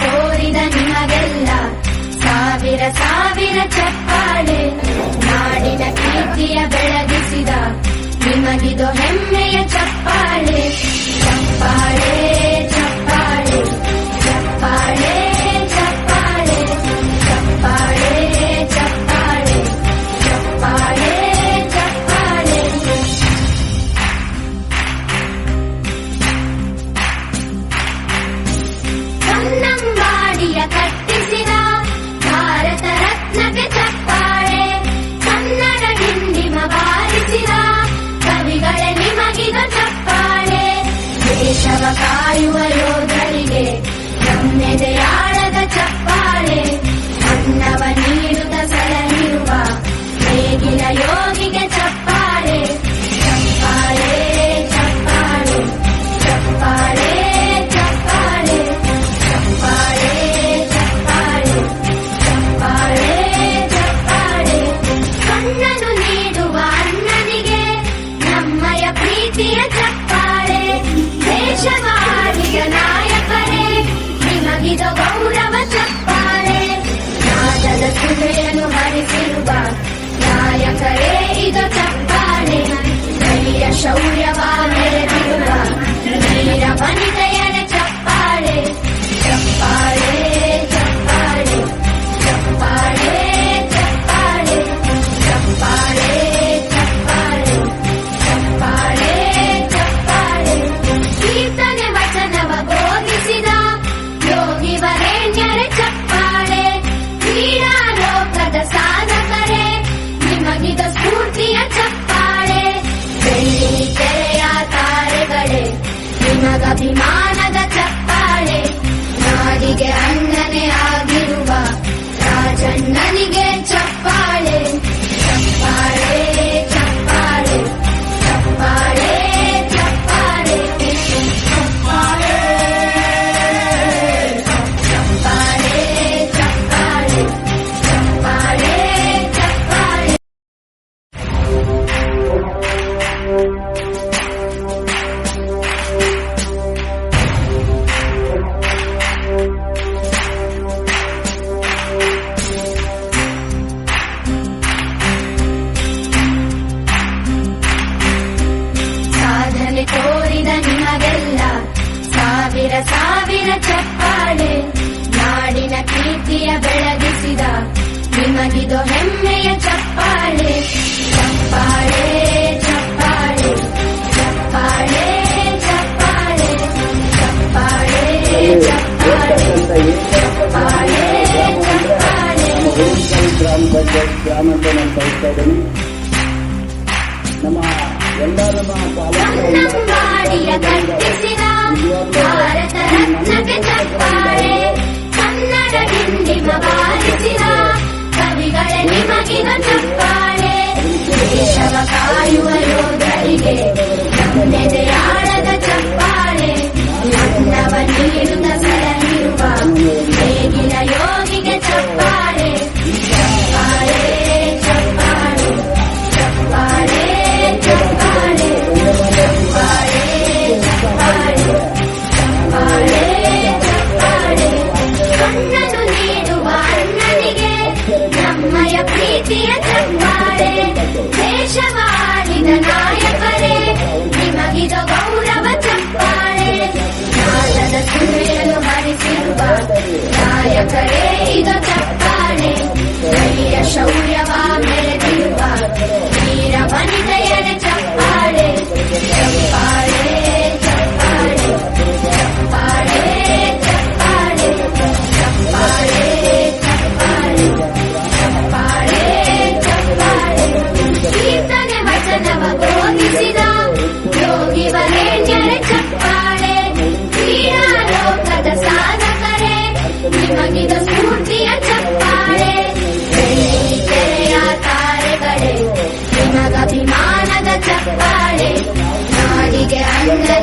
ತೋರಿದ ನಿಮಗೆಲ್ಲ ಸಾವಿರ ಸಾವಿರ ಚಪ್ಪಾಳೆ, ನಾಡಿನ ಕೀರ್ತಿಯ ಬೆಳಗಿಸಿದ ನಿಮಗಿದು ಹೆಮ್ಮೆಯ ಚಪ್ಪಾಳೆ. ಚಪ್ಪಾಳೆ ಚಪ್ಪಾಳೆ ಚಪ್ಪಾಳೆ ಚಪ್ಪಾಳೆ ಚಪ್ಪಾಳೆ ಚಪ್ಪಾಳೆ ಚಪ್ಪಾಳೆ ಚಪ್ಪಾಳೆ. ಕನ್ನಂಬಾಡಿಯ ಕಟ್ಟಿಸಿದ ಭಾರತ ರತ್ನಕ್ಕೆ ಚಪ್ಪಾಳೆ, ಕನ್ನಡ ಹಿಂಡಿಮ ಬಾರಿಸಿದ ಕವಿಗಳೇ ನಿಮಗಿದು ಚಪ್ಪಾಳೆ. ದೇಶವ ಕಾಯುವ ಯೋಧರಿಗೆ ನಮ್ಮೆದೆಯಾಳದ ಚಪ್ಪಾಳೆ, ಅನ್ನವ ನೀಡುತ್ತ ಸಲಹಿರುವ ನೇಗಿಲ ಯೋಗಿಗೆ ಚಪ್ಪಾಳೆ. ಚಪ್ಪಾಳೆ ಚಪ್ಪಾಳೆ ಚಪ್ಪಾಳೆ ಚಪ್ಪಾಳೆ ಚಪ್ಪಾಳೆ ಚಪ್ಪಾಳೆ ಚಪ್ಪಾಳೆ ಚಪ್ಪಾಳೆ. ಕಣ್ಣನು ನೀಡುವ ಅಣ್ಣನಿಗೆ ನಮ್ಮಯ ಪ್ರೀತಿಯ ಚಪ್ಪಾಳೆ. ದೇಶವಾಡಿಯ ನಾಯಕರೇ ನಿಮಗಿದು ಗೌರವ ಚಪ್ಪಾಳೆ. ನಾದದ ಸುಧೆಯನ್ನು ಹರಿಸಿರುವ ನಾಯಕರೇ ಇದು ಚಪ್ಪಾಳೆ. ಧೈರ್ಯ ಶೌರ್ಯವ ಮೆರೆದಿರುವ ವೀರ ವನಿತೆಯರ ಚಪ್ಪಾಳೆ. ಚಪ್ಪಾಳೆ ಚಪ್ಪಾಳೆ ಚಪ್ಪಾಳೆ ಚಪ್ಪಾಳೆ ಚಪ್ಪಾಳೆ ಚಪ್ಪಾಳೆ ಚಪ್ಪಾಳೆ ಚಪ್ಪಾಳೆ. ಕೀರ್ತನೆ ವಚನವ ಬೋಧಿಸಿದ ಯೋಗಿ ವರೇಣ್ಯರ ಚಪ್ಪಾಳೆ. ಕ್ರೀಡಾ ಲೋಕದ ಸಾಧಕರೇ ನಿಮಗಿದು ಸ್ಫೂರ್ತಿಯ ಚಪ್ಪಾಳೆ. ಬೆಳ್ಳಿ ತೆರೆಯ ತಾರೆಗಳೇ ನಿಮಗಭಿಮಾನದ ಚಪ್ಪಾಳೆ. ನಾಡಿಗೆ ಅಣ್ಣನೇ ಆಗಿರುವ ರಾಜಣ್ಣನಿಗೆ ಚಪ್ಪಾಳೆ. ಚಪ್ಪಾಳೆ ಚಪ್ಪಾಳೆ ಚಪ್ಪಾಳೆ ಚಪ್ಪಾಳೆ ಚಪ್ಪಾಳೆ ಚಪ್ಪಾಳೆ ಚಪ್ಪಾಳೆ ಚಪ್ಪಾಳೆ ಚಪ್ಪಾಳೆ. ಸಾಧನೆ ತೋರಿದ ನಿಮಗೆಲ್ಲ ಸಾವಿರ ಸಾವಿರ ಚಪ್ಪಾಳೆ, ನಾಡಿನ ಕೀರ್ತಿಯ ಬೆಳಗಿಸಿದ ನಿಮಗಿದು ಹೆಮ್ಮೆಯ ಚಪ್ಪಾಳೆ. ಚಪ್ಪಾಳೆ ಚಪ್ಪಾಳೆ ಚಪ್ಪಾಳೆ ಚಪ್ಪಾಳೆ ಚಪ್ಪಾಳೆ ಚಪ್ಪಾಳೆ ಚಪ್ಪಾಳೆ ಚಪ್ಪಾಳೆ. ಗ್ರಾಮ ಪಂಚಾಯತ್ ಗ್ರಾಮ ಅಂತ ನಾನು ಕಳಿಸ್ತಾ ಇದ್ದೀನಿ. ನಮ್ಮ ಎಲ್ಲ ಕನ್ನಂಬಾಡಿಯ ಕಟ್ಟಿಸಿದ ಭಾರತ ರತ್ನಕ್ಕೆ ಚಪ್ಪಾಳೆ, ಕನ್ನಡ ಹಿಂಡಿಮ ಬಾರಿಸಿದ ಕವಿಗಳೇ ನಿಮಗಿದು ಚಪ್ಪಾಳೆ. ದೇಶವ ಕಾಯುವ ಯೋಧರಿಗೆ ನಮ್ಮೆದೆಯಾಳದ ಚಪ್ಪಾಳೆ, ಅನ್ನವ ನೀಡುತ್ತ ಸಲಹಿರುವ ನೇಗಿಲ ಯೋಗಿಗೆ ಚಪ್ಪಾಳೆ. ಚಪ್ಪಾಳೆ ಚಪ್ಪಾಳೆ ಚಪ್ಪಾಳೆ ಚಪ್ಪಾಳೆ ಚಪ್ಪಾಳೆ ಚಪ್ಪಾಳೆ ಚಪ್ಪಾಳೆ ಚಪ್ಪಾಳೆ. ಕಣ್ಣನು ನೀಡುವ ಅಣ್ಣನಿಗೆ ನಮ್ಮಯ ಪ್ರೀತಿಯ ಚಪ್ಪಾಳೆ. ದೇಶವಾಡಿದ ನಾಯಕರೇ ನಿಮಗಿದು ಗೌರವ ಚಪ್ಪಾಳೆ. ನಾದದ ಸುಧೆಯನ್ನು ಹರಿಸಿರುವ ನಾಯಕರೇ ಇದು ಚಪ್ಪಾಳೆ. ಧೈರ್ಯ ಶೌರ್ಯವ ಮೆರೆದಿರುವ ವೀರ ವನಿತೆಯರ ಚಪ್ಪಾಳೆ. ಚಪ್ಪಾಳೆ ಚಪ್ಪಾಳೆ ಚಪ್ಪಾಳೆ ಚಪ್ಪಾಳೆ ಚಪ್ಪಾಳೆ ಚಪ್ಪಾಳೆ ಚಪ್ಪಾಳೆ ಚಪ್ಪಾಳೆ. ಕೀರ್ತನೆ ವಚನವ ಬೋಧಿಸಿದ ಯೋಗಿ ವರೇಣ್ಯರ ಚಪ್ಪಾಳೆ. ಕ್ರೀಡಾ ಲೋಕದ ಸಾಧಕರೇ ನಿಮಗಿದು ಸ್ಫೂರ್ತಿಯ ಚಪ್ಪಾಳೆ. ಬೆಳ್ಳಿ ತೆರೆಯ ತಾರೆಗಳೇ ನಿಮಗಭಿಮಾನದ ಚಪ್ಪಾಳೆ. ನಾಡಿಗೆ ಅಣ್ಣನೇ